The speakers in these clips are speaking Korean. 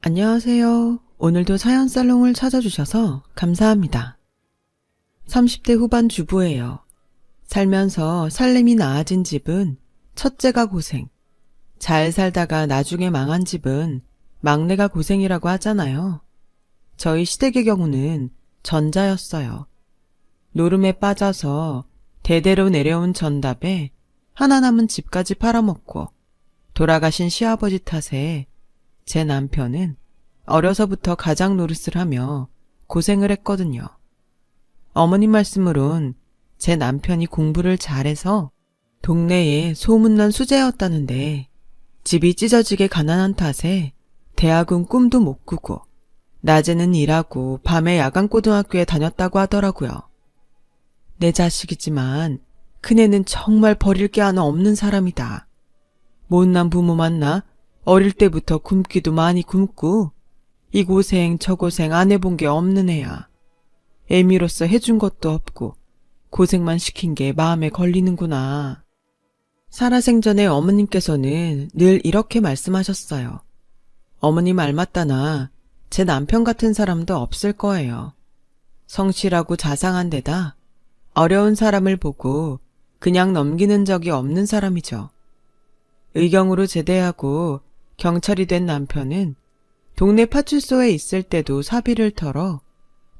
안녕하세요. 오늘도 사연살롱을 찾아주셔서 감사합니다. 30대 후반 주부예요. 살면서 살림이 나아진 집은 첫째가 고생, 잘 살다가 나중에 망한 집은 막내가 고생이라고 하잖아요. 저희 시댁의 경우는 전자였어요. 노름에 빠져서 대대로 내려온 전답에 하나 남은 집까지 팔아먹고 돌아가신 시아버지 탓에 제 남편은 어려서부터 가장 노릇을 하며 고생을 했거든요. 어머님 말씀으론 제 남편이 공부를 잘해서 동네에 소문난 수재였다는데 집이 찢어지게 가난한 탓에 대학은 꿈도 못 꾸고 낮에는 일하고 밤에 야간고등학교에 다녔다고 하더라고요. 내 자식이지만 큰애는 정말 버릴 게 하나 없는 사람이다. 못난 부모 만나 어릴 때부터 굶기도 많이 굶고 이 고생 저 고생 안 해본 게 없는 애야. 애미로서 해준 것도 없고 고생만 시킨 게 마음에 걸리는구나. 살아생전에 어머님께서는 늘 이렇게 말씀하셨어요. 어머님 말 맞다나 제 남편 같은 사람도 없을 거예요. 성실하고 자상한 데다 어려운 사람을 보고 그냥 넘기는 적이 없는 사람이죠. 의경으로 제대하고 경찰이 된 남편은 동네 파출소에 있을 때도 사비를 털어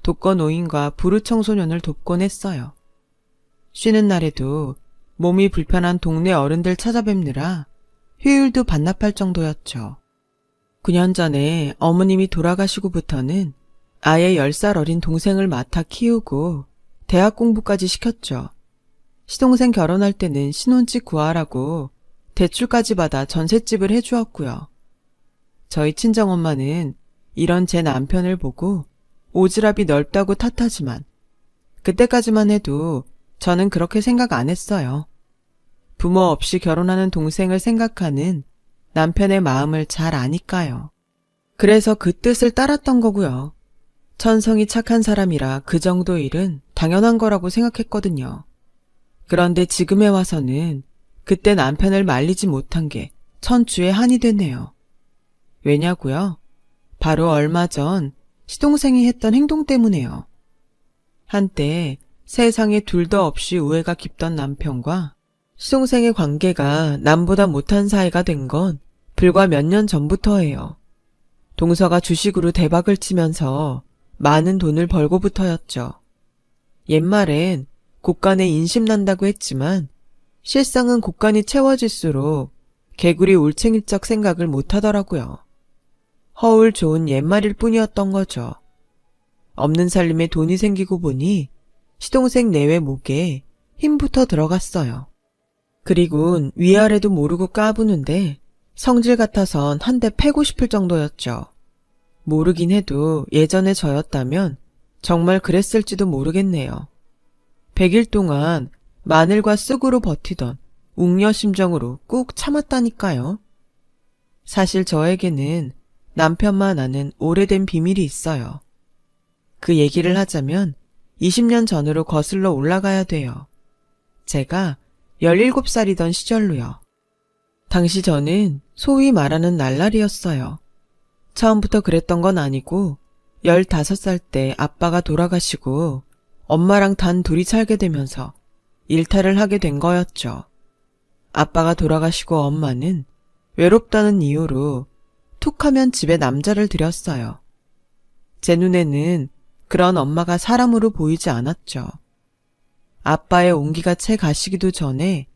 독거노인과 부르청소년을 돕곤 했어요. 쉬는 날에도 몸이 불편한 동네 어른들 찾아뵙느라 휴일도 반납할 정도였죠. 9년 전에 어머님이 돌아가시고부터는 아예 10살 어린 동생을 맡아 키우고 대학 공부까지 시켰죠. 시동생 결혼할 때는 신혼집 구하라고 대출까지 받아 전셋집을 해주었고요. 저희 친정엄마는 이런 제 남편을 보고 오지랖이 넓다고 탓하지만 그때까지만 해도 저는 그렇게 생각 안 했어요. 부모 없이 결혼하는 동생을 생각하는 남편의 마음을 잘 아니까요. 그래서 그 뜻을 따랐던 거고요. 천성이 착한 사람이라 그 정도 일은 당연한 거라고 생각했거든요. 그런데 지금에 와서는 그때 남편을 말리지 못한 게 천추의 한이 됐네요. 왜냐고요? 바로 얼마 전 시동생이 했던 행동 때문에요. 한때 세상에 둘도 없이 우애가 깊던 남편과 시동생의 관계가 남보다 못한 사이가 된 건 불과 몇 년 전부터예요. 동서가 주식으로 대박을 치면서 많은 돈을 벌고부터였죠. 옛말엔 곳간에 인심난다고 했지만 실상은 곳간이 채워질수록 개구리 올챙이적 생각을 못하더라고요. 허울 좋은 옛말일 뿐이었던 거죠. 없는 살림에 돈이 생기고 보니 시동생 내외 목에 힘부터 들어갔어요. 그리곤 위아래도 모르고 까부는데 성질 같아선 한 대 패고 싶을 정도였죠. 모르긴 해도 예전에 저였다면 정말 그랬을지도 모르겠네요. 100일 동안 마늘과 쑥으로 버티던 웅녀 심정으로 꾹 참았다니까요. 사실 저에게는 남편만 아는 오래된 비밀이 있어요. 그 얘기를 하자면 20년 전으로 거슬러 올라가야 돼요. 제가 17살이던 시절로요. 당시 저는 소위 말하는 날라리였어요. 처음부터 그랬던 건 아니고 15살 때 아빠가 돌아가시고 엄마랑 단 둘이 살게 되면서 일탈을 하게 된 거였죠. 아빠가 돌아가시고 엄마는 외롭다는 이유로 툭하면 집에 남자를 들였어요. 제 눈에는 그런 엄마가 사람으로 보이지 않았죠. 아빠의 온기가 채 가시기도 전에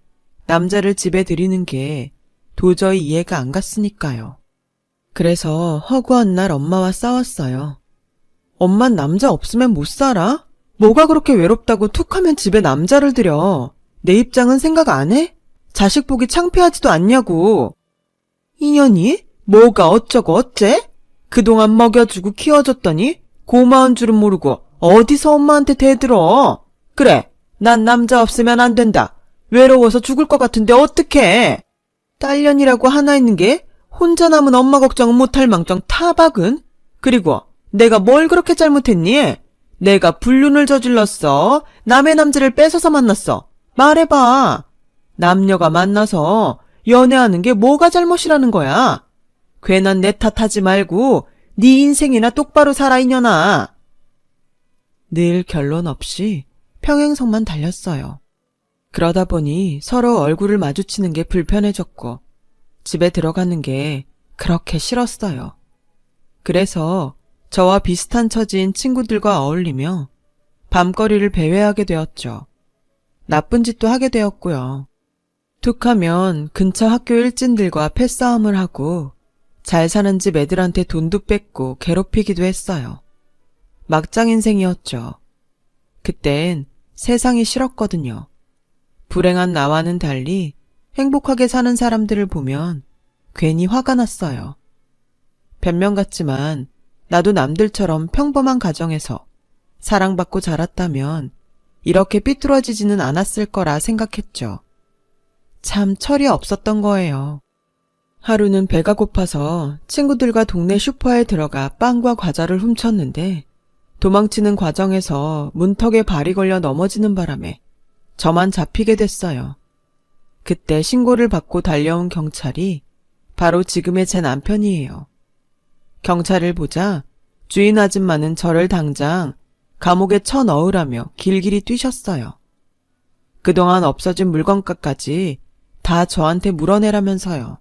남자를 집에 들이는 게 도저히 이해가 안 갔으니까요. 그래서 허구한 날 엄마와 싸웠어요. 엄만 남자 없으면 못 살아? 뭐가 그렇게 외롭다고 툭하면 집에 남자를 들여? 내 입장은 생각 안 해? 자식 보기 창피하지도 않냐고. 인연이? 뭐가 어쩌고 어째? 그동안 먹여주고 키워줬더니 고마운 줄은 모르고 어디서 엄마한테 대들어. 그래, 난 남자 없으면 안 된다. 외로워서 죽을 것 같은데 어떡해. 딸년이라고 하나 있는 게 혼자 남은 엄마 걱정은 못할 망정 타박은? 그리고 내가 뭘 그렇게 잘못했니? 내가 불륜을 저질렀어? 남의 남자를 뺏어서 만났어? 말해봐. 남녀가 만나서 연애하는 게 뭐가 잘못이라는 거야? 괜한 내 탓하지 말고 네 인생이나 똑바로 살아 이년아. 늘 결론 없이 평행선만 달렸어요. 그러다 보니 서로 얼굴을 마주치는 게 불편해졌고 집에 들어가는 게 그렇게 싫었어요. 그래서 저와 비슷한 처지인 친구들과 어울리며 밤거리를 배회하게 되었죠. 나쁜 짓도 하게 되었고요. 툭하면 근처 학교 일진들과 패싸움을 하고 잘 사는 집 애들한테 돈도 뺏고 괴롭히기도 했어요. 막장 인생이었죠. 그땐 세상이 싫었거든요. 불행한 나와는 달리 행복하게 사는 사람들을 보면 괜히 화가 났어요. 변명 같지만 나도 남들처럼 평범한 가정에서 사랑받고 자랐다면 이렇게 삐뚤어지지는 않았을 거라 생각했죠. 참 철이 없었던 거예요. 하루는 배가 고파서 친구들과 동네 슈퍼에 들어가 빵과 과자를 훔쳤는데 도망치는 과정에서 문턱에 발이 걸려 넘어지는 바람에 저만 잡히게 됐어요. 그때 신고를 받고 달려온 경찰이 바로 지금의 제 남편이에요. 경찰을 보자 주인 아줌마는 저를 당장 감옥에 쳐넣으라며 길길이 뛰셨어요. 그동안 없어진 물건값까지 다 저한테 물어내라면서요.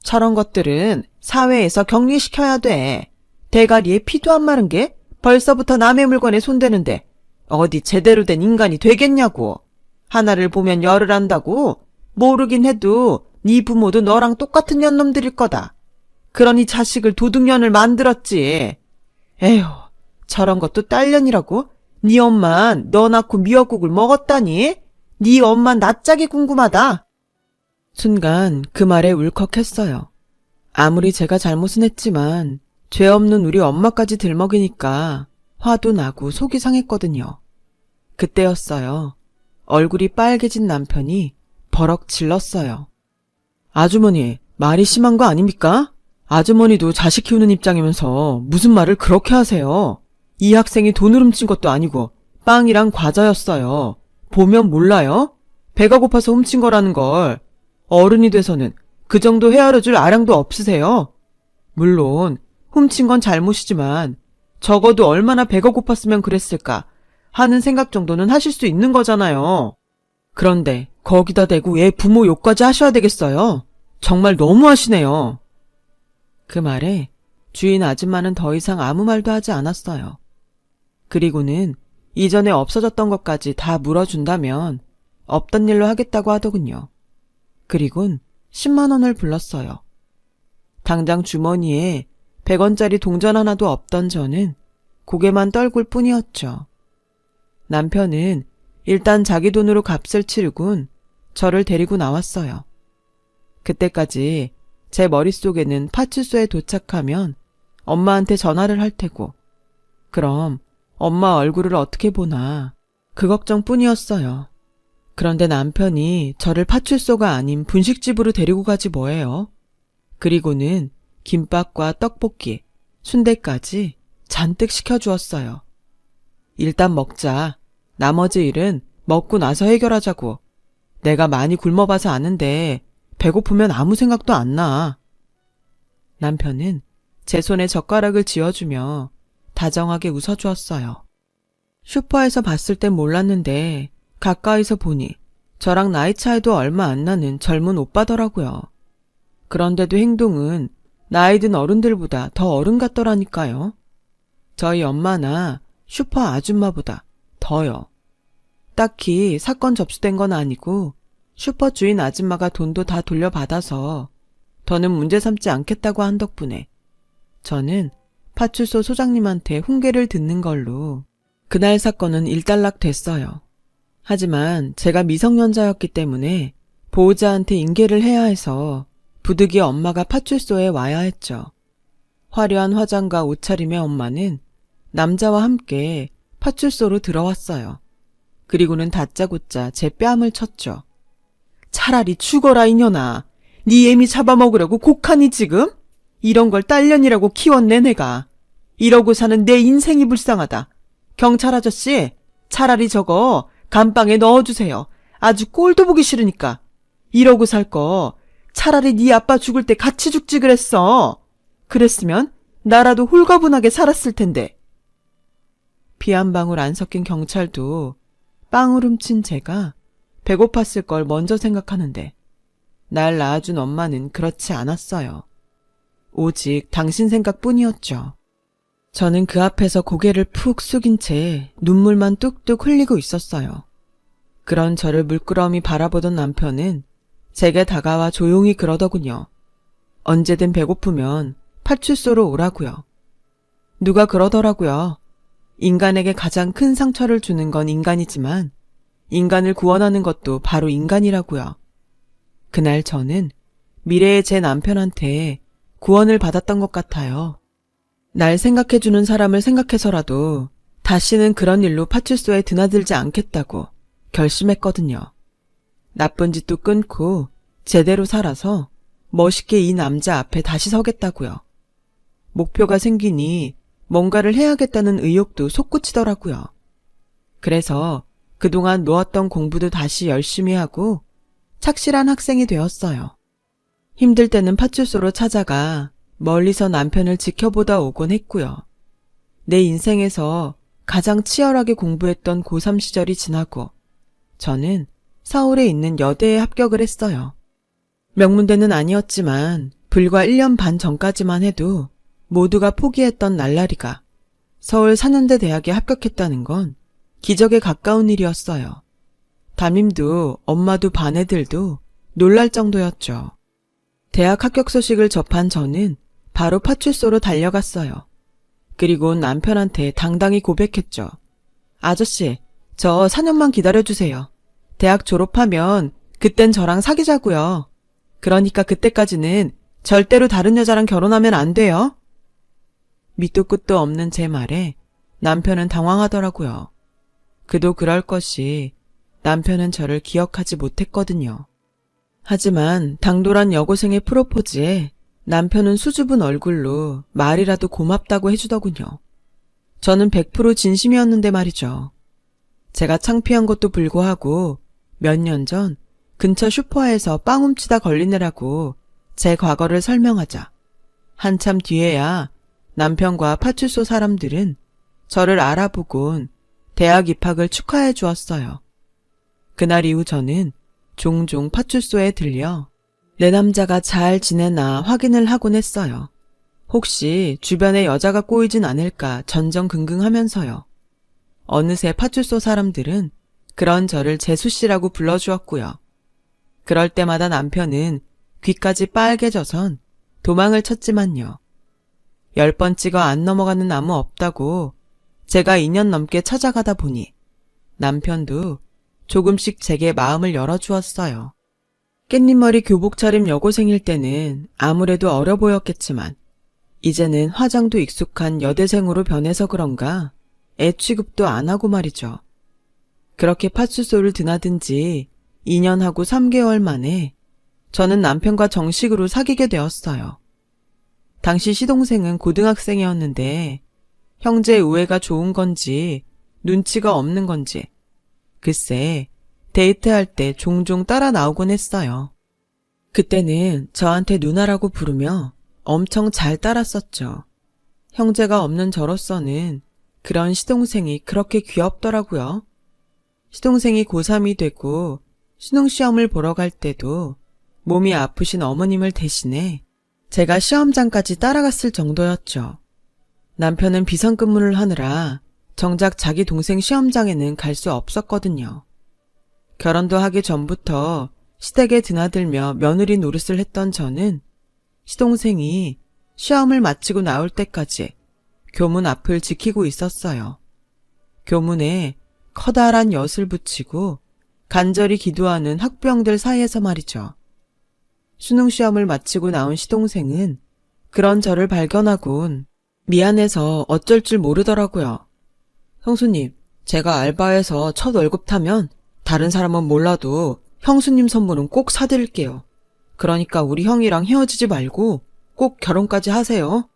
저런 것들은 사회에서 격리시켜야 돼. 대가리에 피도 안 마른 게 벌써부터 남의 물건에 손대는데 어디 제대로 된 인간이 되겠냐고. 하나를 보면 열을 안다고. 모르긴 해도 네 부모도 너랑 똑같은 년놈들일 거다. 그러니 자식을 도둑년을 만들었지. 에휴, 저런 것도 딸년이라고? 네 엄만 너 낳고 미역국을 먹었다니? 네 엄만 낯짝이 궁금하다. 순간 그 말에 울컥했어요. 아무리 제가 잘못은 했지만 죄 없는 우리 엄마까지 들먹이니까 화도 나고 속이 상했거든요. 그때였어요. 얼굴이 빨개진 남편이 버럭 질렀어요. 아주머니, 말이 심한 거 아닙니까? 아주머니도 자식 키우는 입장이면서 무슨 말을 그렇게 하세요? 이 학생이 돈을 훔친 것도 아니고 빵이랑 과자였어요. 보면 몰라요? 배가 고파서 훔친 거라는 걸. 어른이 돼서는 그 정도 헤아려줄 아량도 없으세요? 물론 훔친 건 잘못이지만 적어도 얼마나 배가 고팠으면 그랬을까 하는 생각 정도는 하실 수 있는 거잖아요. 그런데 거기다 대고 얘 부모 욕까지 하셔야 되겠어요? 정말 너무하시네요. 그 말에 주인 아줌마는 더 이상 아무 말도 하지 않았어요. 그리고는 이전에 없어졌던 것까지 다 물어준다면 없던 일로 하겠다고 하더군요. 그리곤 10만 원을 불렀어요. 당장 주머니에 100원짜리 동전 하나도 없던 저는 고개만 떨굴 뿐이었죠. 남편은 일단 자기 돈으로 값을 치르곤 저를 데리고 나왔어요. 그때까지 제 머릿속에는 파출소에 도착하면 엄마한테 전화를 할 테고 그럼 엄마 얼굴을 어떻게 보나 그 걱정뿐이었어요. 그런데 남편이 저를 파출소가 아닌 분식집으로 데리고 가지 뭐예요. 그리고는 김밥과 떡볶이, 순대까지 잔뜩 시켜주었어요. 일단 먹자. 나머지 일은 먹고 나서 해결하자고. 내가 많이 굶어봐서 아는데 배고프면 아무 생각도 안 나. 남편은 제 손에 젓가락을 쥐어주며 다정하게 웃어주었어요. 슈퍼에서 봤을 땐 몰랐는데 가까이서 보니 저랑 나이 차이도 얼마 안 나는 젊은 오빠더라고요. 그런데도 행동은 나이 든 어른들보다 더 어른 같더라니까요. 저희 엄마나 슈퍼 아줌마보다 더요. 딱히 사건 접수된 건 아니고 슈퍼 주인 아줌마가 돈도 다 돌려받아서 더는 문제 삼지 않겠다고 한 덕분에 저는 파출소 소장님한테 훈계를 듣는 걸로 그날 사건은 일단락 됐어요. 하지만 제가 미성년자였기 때문에 보호자한테 인계를 해야 해서 부득이 엄마가 파출소에 와야 했죠. 화려한 화장과 옷차림의 엄마는 남자와 함께 파출소로 들어왔어요. 그리고는 다짜고짜 제 뺨을 쳤죠. 차라리 죽어라 이년아. 네 애미 잡아먹으려고 곡하니 지금? 이런 걸 딸년이라고 키웠네 내가. 이러고 사는 내 인생이 불쌍하다. 경찰 아저씨, 차라리 저거 감방에 넣어주세요. 아주 꼴도 보기 싫으니까. 이러고 살 거 차라리 네 아빠 죽을 때 같이 죽지 그랬어. 그랬으면 나라도 홀가분하게 살았을 텐데. 피 한 방울 안 섞인 경찰도 빵을 훔친 제가 배고팠을 걸 먼저 생각하는데 날 낳아준 엄마는 그렇지 않았어요. 오직 당신 생각뿐이었죠. 저는 그 앞에서 고개를 푹 숙인 채 눈물만 뚝뚝 흘리고 있었어요. 그런 저를 물끄러미 바라보던 남편은 제게 다가와 조용히 그러더군요. 언제든 배고프면 파출소로 오라고요. 누가 그러더라고요. 인간에게 가장 큰 상처를 주는 건 인간이지만 인간을 구원하는 것도 바로 인간이라고요. 그날 저는 미래의 제 남편한테 구원을 받았던 것 같아요. 날 생각해주는 사람을 생각해서라도 다시는 그런 일로 파출소에 드나들지 않겠다고 결심했거든요. 나쁜 짓도 끊고 제대로 살아서 멋있게 이 남자 앞에 다시 서겠다고요. 목표가 생기니 뭔가를 해야겠다는 의욕도 솟구치더라고요. 그래서 그동안 놓았던 공부도 다시 열심히 하고 착실한 학생이 되었어요. 힘들 때는 파출소로 찾아가 멀리서 남편을 지켜보다 오곤 했고요. 내 인생에서 가장 치열하게 공부했던 고3 시절이 지나고 저는 서울에 있는 여대에 합격을 했어요. 명문대는 아니었지만 불과 1년 반 전까지만 해도 모두가 포기했던 날라리가 서울 4년대 대학에 합격했다는 건 기적에 가까운 일이었어요. 담임도 엄마도 반 애들도 놀랄 정도였죠. 대학 합격 소식을 접한 저는 바로 파출소로 달려갔어요. 그리고 남편한테 당당히 고백했죠. 아저씨, 저 4년만 기다려주세요. 대학 졸업하면 그땐 저랑 사귀자고요. 그러니까 그때까지는 절대로 다른 여자랑 결혼하면 안 돼요. 밑도 끝도 없는 제 말에 남편은 당황하더라고요. 그도 그럴 것이 남편은 저를 기억하지 못했거든요. 하지만 당돌한 여고생의 프로포즈에 남편은 수줍은 얼굴로 말이라도 고맙다고 해주더군요. 저는 100% 진심이었는데 말이죠. 제가 창피한 것도 불구하고 몇 년 전 근처 슈퍼에서 빵 훔치다 걸리느라고 제 과거를 설명하자 한참 뒤에야 남편과 파출소 사람들은 저를 알아보곤 대학 입학을 축하해 주었어요. 그날 이후 저는 종종 파출소에 들려 내 남자가 잘 지내나 확인을 하곤 했어요. 혹시 주변에 여자가 꼬이진 않을까 전전긍긍하면서요. 어느새 파출소 사람들은 그런 저를 재수씨라고 불러주었고요. 그럴 때마다 남편은 귀까지 빨개져선 도망을 쳤지만요. 10번 찍어 안 넘어가는 나무 없다고 제가 2년 넘게 찾아가다 보니 남편도 조금씩 제게 마음을 열어주었어요. 깻잎머리 교복 차림 여고생일 때는 아무래도 어려 보였겠지만 이제는 화장도 익숙한 여대생으로 변해서 그런가 애 취급도 안 하고 말이죠. 그렇게 파출소를 드나든 지 2년하고 3개월 만에 저는 남편과 정식으로 사귀게 되었어요. 당시 시동생은 고등학생이었는데 형제의 우애가 좋은 건지 눈치가 없는 건지 글쎄 데이트할 때 종종 따라 나오곤 했어요. 그때는 저한테 누나라고 부르며 엄청 잘 따랐었죠. 형제가 없는 저로서는 그런 시동생이 그렇게 귀엽더라고요. 시동생이 고3이 되고 수능시험을 보러 갈 때도 몸이 아프신 어머님을 대신해 제가 시험장까지 따라갔을 정도였죠. 남편은 비상근무를 하느라 정작 자기 동생 시험장에는 갈 수 없었거든요. 결혼도 하기 전부터 시댁에 드나들며 며느리 노릇을 했던 저는 시동생이 시험을 마치고 나올 때까지 교문 앞을 지키고 있었어요. 교문에 커다란 엿을 붙이고 간절히 기도하는 학부형들 사이에서 말이죠. 수능시험을 마치고 나온 시동생은 그런 저를 발견하곤 미안해서 어쩔 줄 모르더라고요. 형수님, 제가 알바해서 첫 월급 타면 다른 사람은 몰라도 형수님 선물은 꼭 사드릴게요. 그러니까 우리 형이랑 헤어지지 말고 꼭 결혼까지 하세요.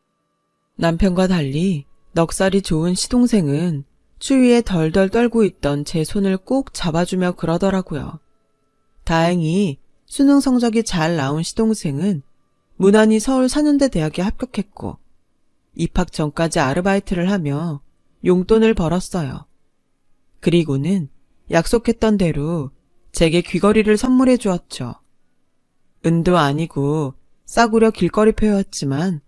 남편과 달리 넉살이 좋은 시동생은 추위에 덜덜 떨고 있던 제 손을 꼭 잡아주며 그러더라고요. 다행히 수능 성적이 잘 나온 시동생은 무난히 서울 4년대 대학에 합격했고 입학 전까지 아르바이트를 하며 용돈을 벌었어요. 그리고는 약속했던 대로 제게 귀걸이를 선물해 주었죠. 은도 아니고 싸구려 길거리표였지만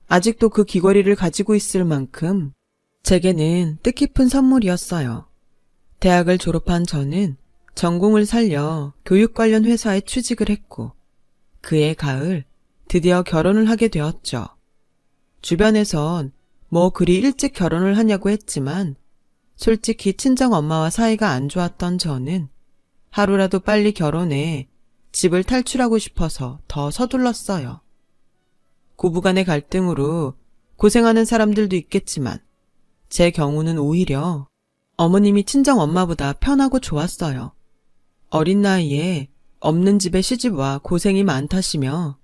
아직도 그 귀걸이를 가지고 있을 만큼 제게는 뜻깊은 선물이었어요. 대학을 졸업한 저는 전공을 살려 교육 관련 회사에 취직을 했고 그해 가을 드디어 결혼을 하게 되었죠. 주변에선 뭐 그리 일찍 결혼을 하냐고 했지만 솔직히 친정엄마와 사이가 안 좋았던 저는 하루라도 빨리 결혼해 집을 탈출하고 싶어서 더 서둘렀어요. 고부간의 갈등으로 고생하는 사람들도 있겠지만 제 경우는 오히려 어머님이 친정엄마보다 편하고 좋았어요. 어린 나이에 없는 집에 시집와 고생이 많다시며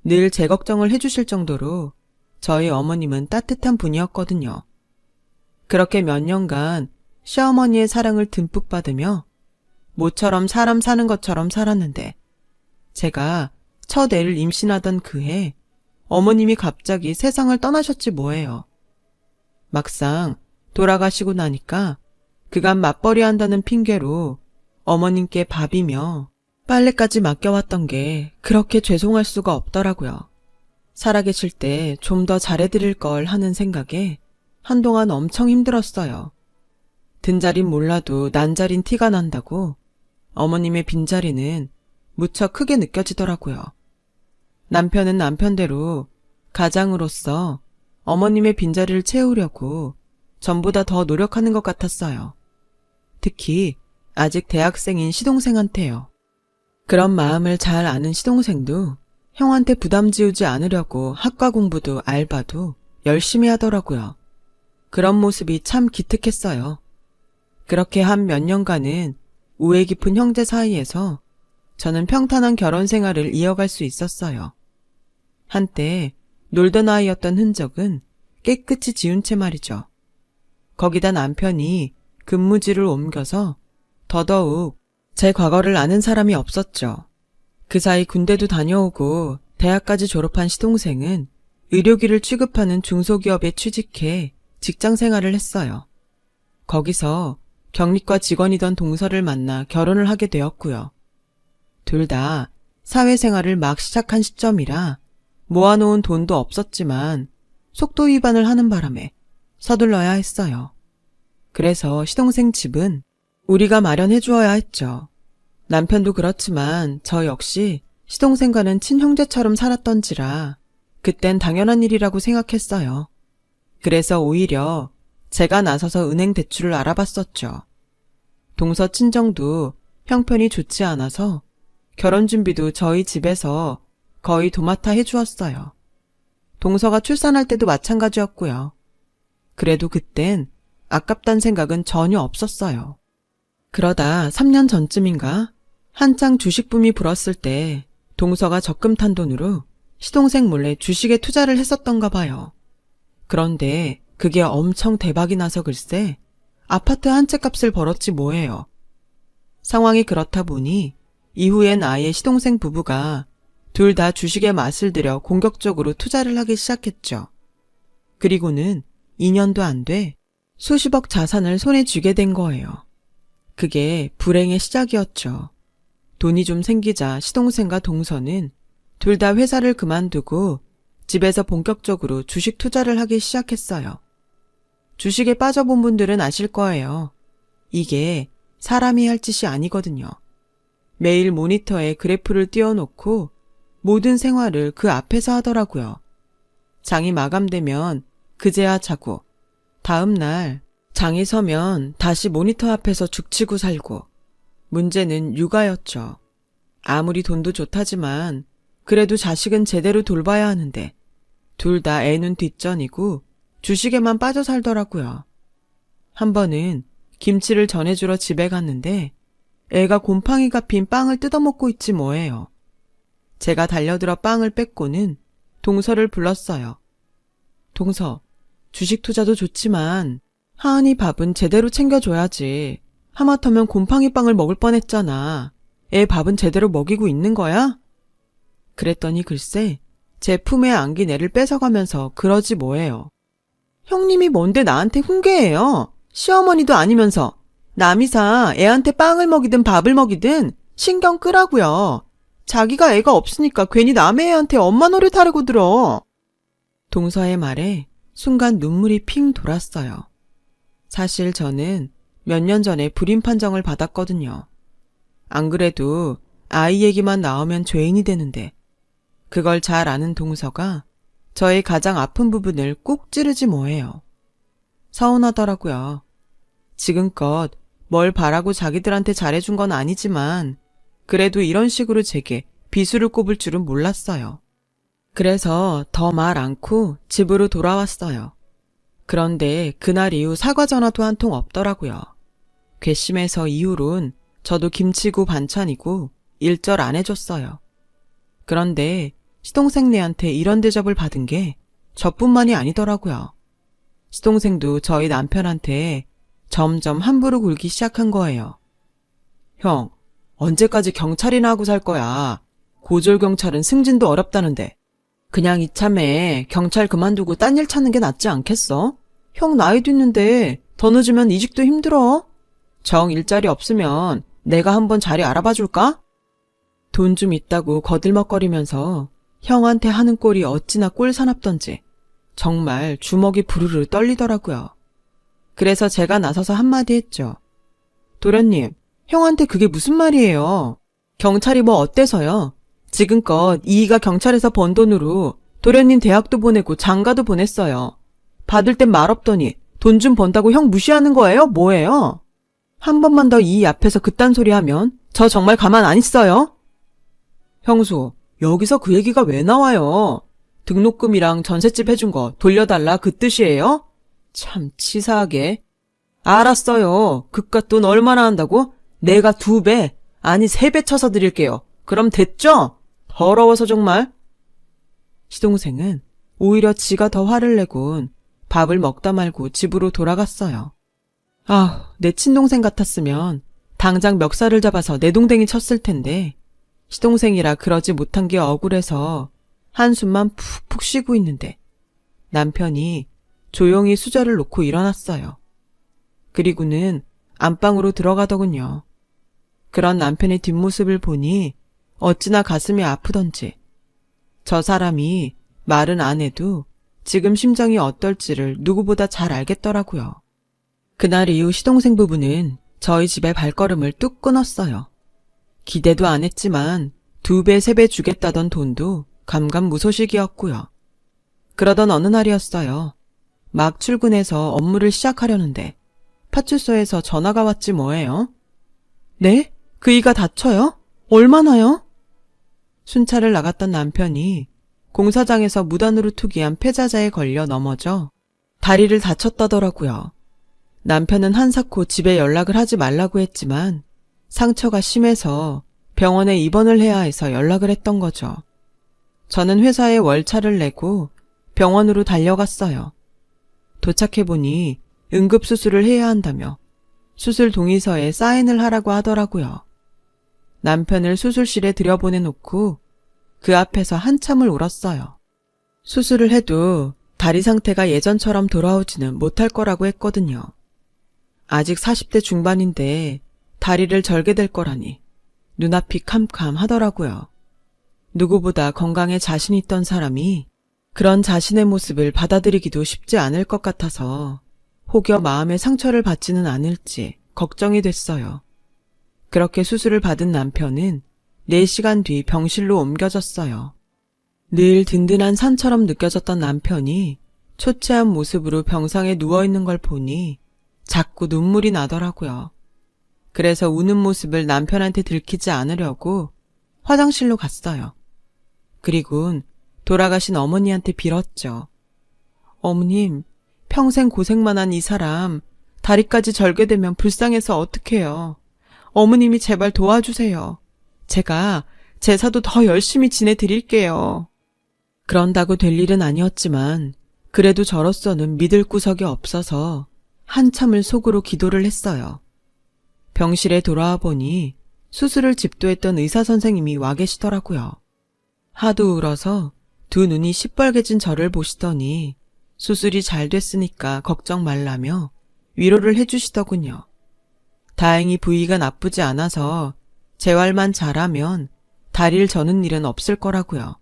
늘 제 걱정을 해주실 정도로 저희 어머님은 따뜻한 분이었거든요. 그렇게 몇 년간 시어머니의 사랑을 듬뿍 받으며 모처럼 사람 사는 것처럼 살았는데 제가 첫 애를 임신하던 그해 어머님이 갑자기 세상을 떠나셨지 뭐예요. 막상 돌아가시고 나니까 그간 맞벌이 한다는 핑계로 어머님께 밥이며 빨래까지 맡겨왔던 게 그렇게 죄송할 수가 없더라고요. 살아계실 때 좀 더 잘해드릴 걸 하는 생각에 한동안 엄청 힘들었어요. 든자린 몰라도 난자린 티가 난다고 어머님의 빈자리는 무척 크게 느껴지더라고요. 남편은 남편대로 가장으로서 어머님의 빈자리를 채우려고 전보다 더 노력하는 것 같았어요. 특히 아직 대학생인 시동생한테요. 그런 마음을 잘 아는 시동생도 형한테 부담 지우지 않으려고 학과 공부도 알바도 열심히 하더라고요. 그런 모습이 참 기특했어요. 그렇게 한 몇 년간은 우애 깊은 형제 사이에서 저는 평탄한 결혼 생활을 이어갈 수 있었어요. 한때 놀던 아이였던 흔적은 깨끗이 지운 채 말이죠. 거기다 남편이 근무지를 옮겨서 더더욱 제 과거를 아는 사람이 없었죠. 그 사이 군대도 다녀오고 대학까지 졸업한 시동생은 의료기를 취급하는 중소기업에 취직해 직장 생활을 했어요. 거기서 경리과 직원이던 동서를 만나 결혼을 하게 되었고요. 둘 다 사회생활을 막 시작한 시점이라 모아놓은 돈도 없었지만 속도 위반을 하는 바람에 서둘러야 했어요. 그래서 시동생 집은 우리가 마련해 주어야 했죠. 남편도 그렇지만 저 역시 시동생과는 친형제처럼 살았던지라 그땐 당연한 일이라고 생각했어요. 그래서 오히려 제가 나서서 은행 대출을 알아봤었죠. 동서 친정도 형편이 좋지 않아서 결혼 준비도 저희 집에서 거의 도맡아 해주었어요. 동서가 출산할 때도 마찬가지였고요. 그래도 그땐 아깝단 생각은 전혀 없었어요. 그러다 3년 전쯤인가 한창 주식붐이 불었을 때 동서가 적금 탄 돈으로 시동생 몰래 주식에 투자를 했었던가 봐요. 그런데 그게 엄청 대박이 나서 글쎄 아파트 한 채 값을 벌었지 뭐예요. 상황이 그렇다 보니 이후엔 아예 시동생 부부가 둘 다 주식에 맛을 들여 공격적으로 투자를 하기 시작했죠. 그리고는 2년도 안 돼 수십억 자산을 손에 쥐게 된 거예요. 그게 불행의 시작이었죠. 돈이 좀 생기자 시동생과 동서는 둘 다 회사를 그만두고 집에서 본격적으로 주식 투자를 하기 시작했어요. 주식에 빠져본 분들은 아실 거예요. 이게 사람이 할 짓이 아니거든요. 매일 모니터에 그래프를 띄워놓고 모든 생활을 그 앞에서 하더라고요. 장이 마감되면 그제야 자고 다음 날 장이 서면 다시 모니터 앞에서 죽치고 살고 문제는 육아였죠. 아무리 돈도 좋다지만 그래도 자식은 제대로 돌봐야 하는데 둘 다 애는 뒷전이고 주식에만 빠져 살더라고요. 한 번은 김치를 전해주러 집에 갔는데 애가 곰팡이가 핀 빵을 뜯어먹고 있지 뭐예요. 제가 달려들어 빵을 뺏고는 동서를 불렀어요. 동서, 주식 투자도 좋지만 하은이 밥은 제대로 챙겨줘야지. 하마터면 곰팡이 빵을 먹을 뻔했잖아. 애 밥은 제대로 먹이고 있는 거야? 그랬더니 글쎄 제 품에 안긴 애를 뺏어가면서 그러지 뭐예요. 형님이 뭔데 나한테 훈계해요. 시어머니도 아니면서. 남이사 애한테 빵을 먹이든 밥을 먹이든 신경 끄라고요. 자기가 애가 없으니까 괜히 남의 애한테 엄마 노릇하려고 들어. 동서의 말에 순간 눈물이 핑 돌았어요. 사실 저는 몇 년 전에 불임 판정을 받았거든요. 안 그래도 아이 얘기만 나오면 죄인이 되는데 그걸 잘 아는 동서가 저의 가장 아픈 부분을 꼭 찌르지 뭐해요. 서운하더라고요. 지금껏 뭘 바라고 자기들한테 잘해준 건 아니지만 그래도 이런 식으로 제게 비수를 꼽을 줄은 몰랐어요. 그래서 더 말 않고 집으로 돌아왔어요. 그런데 그날 이후 사과 전화도 한 통 없더라고요. 괘씸해서 이후론 저도 김치고 반찬이고 일절 안 해줬어요. 그런데 시동생네한테 이런 대접을 받은 게 저뿐만이 아니더라고요. 시동생도 저희 남편한테 점점 함부로 굴기 시작한 거예요. 형, 언제까지 경찰이나 하고 살 거야. 고졸경찰은 승진도 어렵다는데. 그냥 이참에 경찰 그만두고 딴 일 찾는 게 낫지 않겠어? 형 나이도 있는데 더 늦으면 이직도 힘들어. 정 일자리 없으면 내가 한번 자리 알아봐 줄까? 돈 좀 있다고 거들먹거리면서 형한테 하는 꼴이 어찌나 꼴사납던지 정말 주먹이 부르르 떨리더라고요. 그래서 제가 나서서 한마디 했죠. 도련님, 형한테 그게 무슨 말이에요? 경찰이 뭐 어때서요? 지금껏 이이가 경찰에서 번 돈으로 도련님 대학도 보내고 장가도 보냈어요. 받을 땐 말없더니 돈 좀 번다고 형 무시하는 거예요? 뭐예요? 한 번만 더 이이 앞에서 그딴 소리 하면 저 정말 가만 안 있어요? 형수, 여기서 그 얘기가 왜 나와요? 등록금이랑 전셋집 해준 거 돌려달라 그 뜻이에요? 참 치사하게. 알았어요. 그깟 돈 얼마나 한다고? 내가 2배, 아니 3배 쳐서 드릴게요. 그럼 됐죠? 더러워서 정말. 시동생은 오히려 지가 더 화를 내곤 밥을 먹다 말고 집으로 돌아갔어요. 내 친동생 같았으면 당장 멱살을 잡아서 내동댕이 쳤을 텐데 시동생이라 그러지 못한 게 억울해서 한숨만 푹푹 쉬고 있는데 남편이 조용히 수저를 놓고 일어났어요. 그리고는 안방으로 들어가더군요. 그런 남편의 뒷모습을 보니 어찌나 가슴이 아프던지 저 사람이 말은 안 해도 지금 심정이 어떨지를 누구보다 잘 알겠더라고요. 그날 이후 시동생 부부는 저희 집에 발걸음을 뚝 끊었어요. 기대도 안 했지만 2배, 3배 주겠다던 돈도 감감무소식이었고요. 그러던 어느 날이었어요. 막 출근해서 업무를 시작하려는데 파출소에서 전화가 왔지 뭐예요? 네? 그이가 다쳐요? 얼마나요? 순찰을 나갔던 남편이 공사장에서 무단으로 투기한 폐자자에 걸려 넘어져 다리를 다쳤다더라고요. 남편은 한사코 집에 연락을 하지 말라고 했지만 상처가 심해서 병원에 입원을 해야 해서 연락을 했던 거죠. 저는 회사에 월차를 내고 병원으로 달려갔어요. 도착해보니 응급수술을 해야 한다며 수술 동의서에 사인을 하라고 하더라고요. 남편을 수술실에 들여보내놓고 그 앞에서 한참을 울었어요. 수술을 해도 다리 상태가 예전처럼 돌아오지는 못할 거라고 했거든요. 아직 40대 중반인데 다리를 절게 될 거라니 눈앞이 캄캄하더라고요. 누구보다 건강에 자신 있던 사람이 그런 자신의 모습을 받아들이기도 쉽지 않을 것 같아서 혹여 마음의 상처를 받지는 않을지 걱정이 됐어요. 그렇게 수술을 받은 남편은 4시간 뒤 병실로 옮겨졌어요. 늘 든든한 산처럼 느껴졌던 남편이 초췌한 모습으로 병상에 누워있는 걸 보니 자꾸 눈물이 나더라고요. 그래서 우는 모습을 남편한테 들키지 않으려고 화장실로 갔어요. 그리곤 돌아가신 어머니한테 빌었죠. 어머님, 평생 고생만 한 이 사람 다리까지 절게 되면 불쌍해서 어떡해요. 어머님이 제발 도와주세요. 제가 제사도 더 열심히 지내드릴게요. 그런다고 될 일은 아니었지만 그래도 저로서는 믿을 구석이 없어서 한참을 속으로 기도를 했어요. 병실에 돌아와 보니 수술을 집도했던 의사 선생님이 와 계시더라고요. 하도 울어서 2 눈이 시뻘개진 저를 보시더니 수술이 잘 됐으니까 걱정 말라며 위로를 해주시더군요. 다행히 부위가 나쁘지 않아서 재활만 잘하면 다리를 저는 일은 없을 거라고요.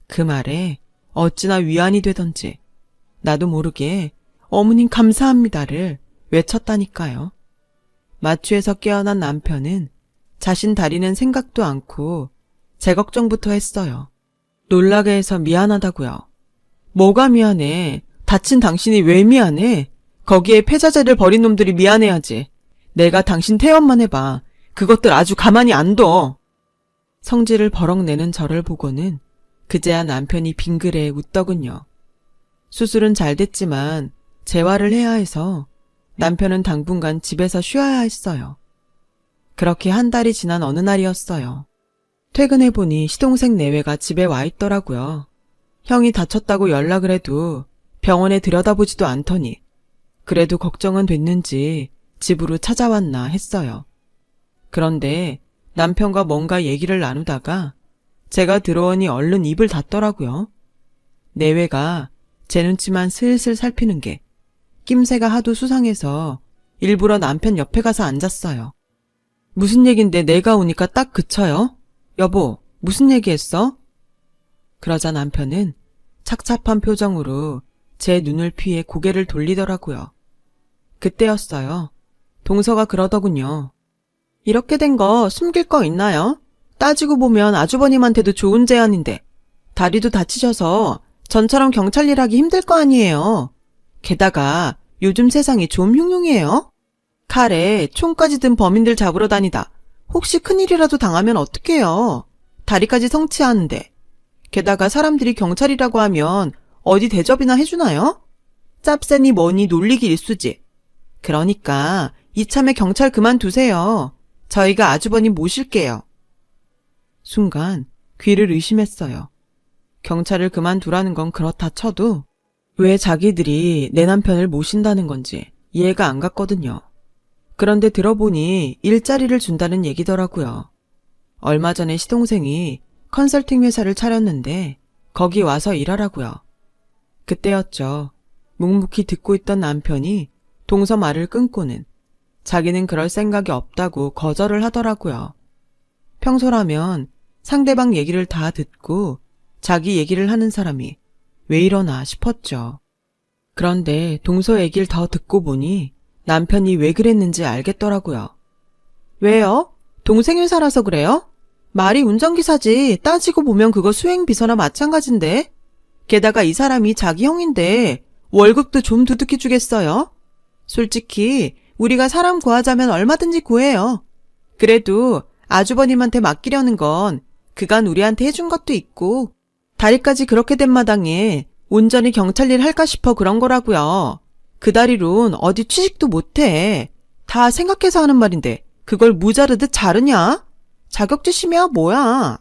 그 말에 어찌나 위안이 되던지 나도 모르게 어머님 감사합니다를 외쳤다니까요. 마취에서 깨어난 남편은 자신 다리는 생각도 않고 제 걱정부터 했어요. 놀라게 해서 미안하다고요. 뭐가 미안해? 다친 당신이 왜 미안해? 거기에 폐자재를 버린 놈들이 미안해야지. 내가 당신 태연만 해봐. 그것들 아주 가만히 안 둬. 성질을 버럭 내는 저를 보고는 그제야 남편이 빙그레 웃더군요. 수술은 잘 됐지만 재활을 해야 해서 남편은 당분간 집에서 쉬어야 했어요. 그렇게 한 달이 지난 어느 날이었어요. 퇴근해보니 시동생 내외가 집에 와 있더라고요. 형이 다쳤다고 연락을 해도 병원에 들여다보지도 않더니 그래도 걱정은 됐는지 집으로 찾아왔나 했어요. 그런데 남편과 뭔가 얘기를 나누다가 제가 들어오니 얼른 입을 닫더라고요. 내외가 제 눈치만 슬슬 살피는 게 낌새가 하도 수상해서 일부러 남편 옆에 가서 앉았어요. 무슨 얘긴데 내가 오니까 딱 그쳐요? 여보, 무슨 얘기했어? 그러자 남편은 착잡한 표정으로 제 눈을 피해 고개를 돌리더라고요. 그때였어요. 동서가 그러더군요. 이렇게 된 거 숨길 거 있나요? 따지고 보면 아주버님한테도 좋은 제안인데 다리도 다치셔서 전처럼 경찰 일하기 힘들 거 아니에요. 게다가 요즘 세상이 좀 흉흉해요. 칼에 총까지 든 범인들 잡으러 다니다 혹시 큰일이라도 당하면 어떡해요. 다리까지 성취하는데. 게다가 사람들이 경찰이라고 하면 어디 대접이나 해주나요? 짭새니 뭐니 놀리기 일쑤지. 그러니까 이참에 경찰 그만두세요. 저희가 아주버님 모실게요. 순간 귀를 의심했어요. 경찰을 그만두라는 건 그렇다 쳐도 왜 자기들이 내 남편을 모신다는 건지 이해가 안 갔거든요. 그런데 들어보니 일자리를 준다는 얘기더라고요. 얼마 전에 시동생이 컨설팅 회사를 차렸는데 거기 와서 일하라고요. 그때였죠. 묵묵히 듣고 있던 남편이 동서 말을 끊고는 자기는 그럴 생각이 없다고 거절을 하더라고요. 평소라면 상대방 얘기를 다 듣고 자기 얘기를 하는 사람이 왜 이러나 싶었죠. 그런데 동서 얘기를 더 듣고 보니 남편이 왜 그랬는지 알겠더라고요. 왜요? 동생 회사라서 그래요? 말이 운전기사지. 따지고 보면 그거 수행비서나 마찬가지인데. 게다가 이 사람이 자기 형인데 월급도 좀 두둑히 주겠어요? 솔직히 우리가 사람 구하자면 얼마든지 구해요. 그래도 아주버님한테 맡기려는 건 그간 우리한테 해준 것도 있고 다리까지 그렇게 된 마당에 온전히 경찰 일 할까 싶어 그런 거라고요. 그 다리론 어디 취직도 못해. 다 생각해서 하는 말인데 그걸 무자르듯 자르냐? 자격지심이야 뭐야.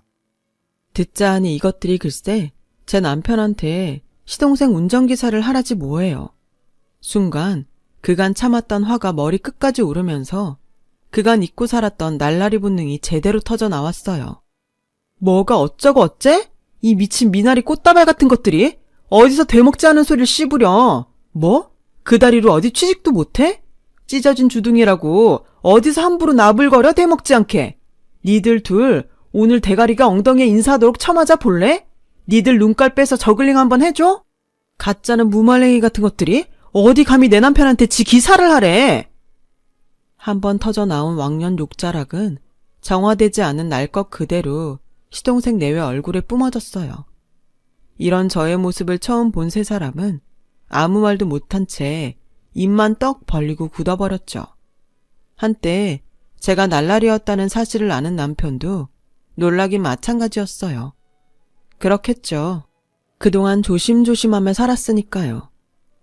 듣자 하니 이것들이 글쎄 제 남편한테 시동생 운전기사를 하라지 뭐예요. 순간 그간 참았던 화가 머리 끝까지 오르면서 그간 잊고 살았던 날라리 본능이 제대로 터져 나왔어요. 뭐가 어쩌고 어째? 이 미친 미나리 꽃다발 같은 것들이 어디서 되먹지 않은 소리를 씹으려. 뭐? 그 다리로 어디 취직도 못해? 찢어진 주둥이라고 어디서 함부로 나불거려 대먹지 않게. 니들 둘 오늘 대가리가 엉덩이에 인사하도록 쳐맞아 볼래? 니들 눈깔 빼서 저글링 한번 해줘? 가짜는 무말랭이 같은 것들이 어디 감히 내 남편한테 지 기사를 하래. 한번 터져 나온 왕년 욕자락은 정화되지 않은 날 것 그대로 시동생 내외 얼굴에 뿜어졌어요. 이런 저의 모습을 처음 본 세 사람은 아무 말도 못한 채 입만 떡 벌리고 굳어버렸죠. 한때 제가 날라리였다는 사실을 아는 남편도 놀라긴 마찬가지였어요. 그렇겠죠. 그동안 조심조심하며 살았으니까요.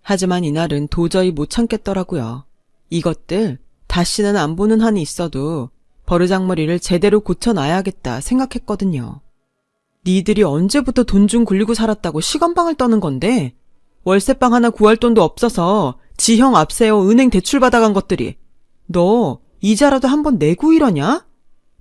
하지만 이날은 도저히 못 참겠더라고요. 이것들 다시는 안 보는 한이 있어도 버르장머리를 제대로 고쳐놔야겠다 생각했거든요. 니들이 언제부터 돈 좀 굴리고 살았다고 시건방을 떠는 건데 월세방 하나 구할 돈도 없어서 지형 앞세워 은행 대출 받아간 것들이 너 이자라도 한번 내고 이러냐?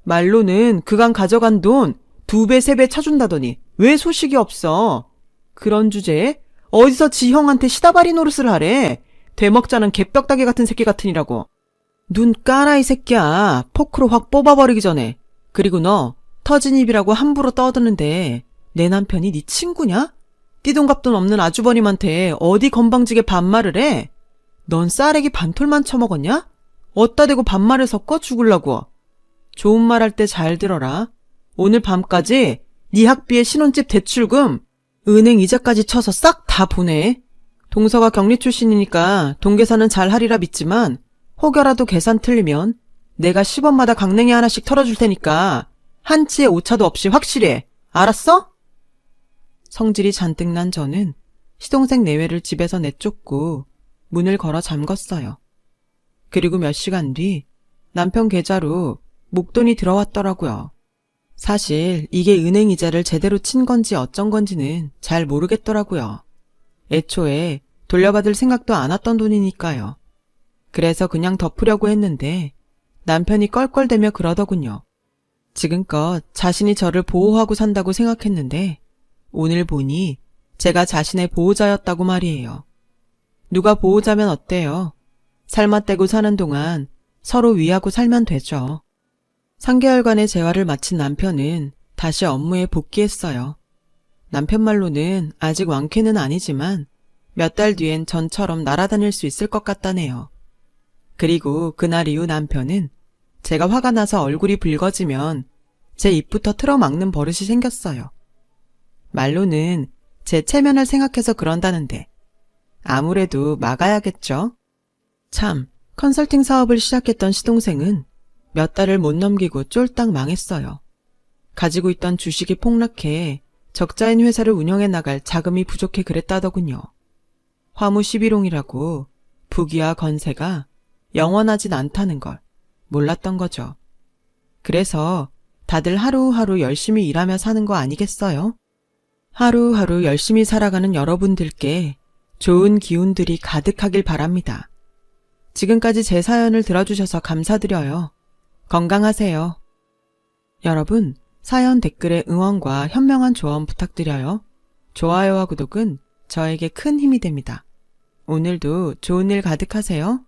말로는 그간 가져간 돈 2배, 3배 쳐준다더니 왜 소식이 없어? 그런 주제에 어디서 지 형한테 시다바리 노릇을 하래. 되먹자는 개벽다개 같은 새끼 같으니라고. 눈 까라 이 새끼야. 포크로 확 뽑아버리기 전에. 그리고 너 터진 입이라고 함부로 떠드는데 내 남편이 네 친구냐? 띠동갑돈 없는 아주버님한테 어디 건방지게 반말을 해? 넌 쌀에기 반톨만 처먹었냐? 어따 대고 반말을 섞어 죽을라고. 좋은 말 할 때 잘 들어라. 오늘 밤까지 네 학비에 신혼집 대출금, 은행 이자까지 쳐서 싹 다 보내. 동서가 경리 출신이니까 동계산은 잘 하리라 믿지만 혹여라도 계산 틀리면 내가 10원마다 강냉이 하나씩 털어줄 테니까 한치의 오차도 없이 확실히 해. 알았어? 성질이 잔뜩 난 저는 시동생 내외를 집에서 내쫓고 문을 걸어 잠궜어요. 그리고 몇 시간 뒤 남편 계좌로 목돈이 들어왔더라고요. 사실 이게 은행 이자를 제대로 친 건지 어쩐 건지는 잘 모르겠더라고요. 애초에 돌려받을 생각도 안 왔던 돈이니까요. 그래서 그냥 덮으려고 했는데 남편이 껄껄대며 그러더군요. 지금껏 자신이 저를 보호하고 산다고 생각했는데 오늘 보니 제가 자신의 보호자였다고 말이에요. 누가 보호자면 어때요? 살맛대고 사는 동안 서로 위하고 살면 되죠. 3개월간의 재활을 마친 남편은 다시 업무에 복귀했어요. 남편 말로는 아직 완쾌는 아니지만 몇 달 뒤엔 전처럼 날아다닐 수 있을 것 같다네요. 그리고 그날 이후 남편은 제가 화가 나서 얼굴이 붉어지면 제 입부터 틀어막는 버릇이 생겼어요. 말로는 제 체면을 생각해서 그런다는데 아무래도 막아야겠죠? 참, 컨설팅 사업을 시작했던 시동생은 몇 달을 못 넘기고 쫄딱 망했어요. 가지고 있던 주식이 폭락해 적자인 회사를 운영해 나갈 자금이 부족해 그랬다더군요. 화무 11홍이라고 부귀와 건세가 영원하진 않다는 걸 몰랐던 거죠. 그래서 다들 하루하루 열심히 일하며 사는 거 아니겠어요? 하루하루 열심히 살아가는 여러분들께 좋은 기운들이 가득하길 바랍니다. 지금까지 제 사연을 들어주셔서 감사드려요. 건강하세요. 여러분, 사연 댓글에 응원과 현명한 조언 부탁드려요. 좋아요와 구독은 저에게 큰 힘이 됩니다. 오늘도 좋은 일 가득하세요.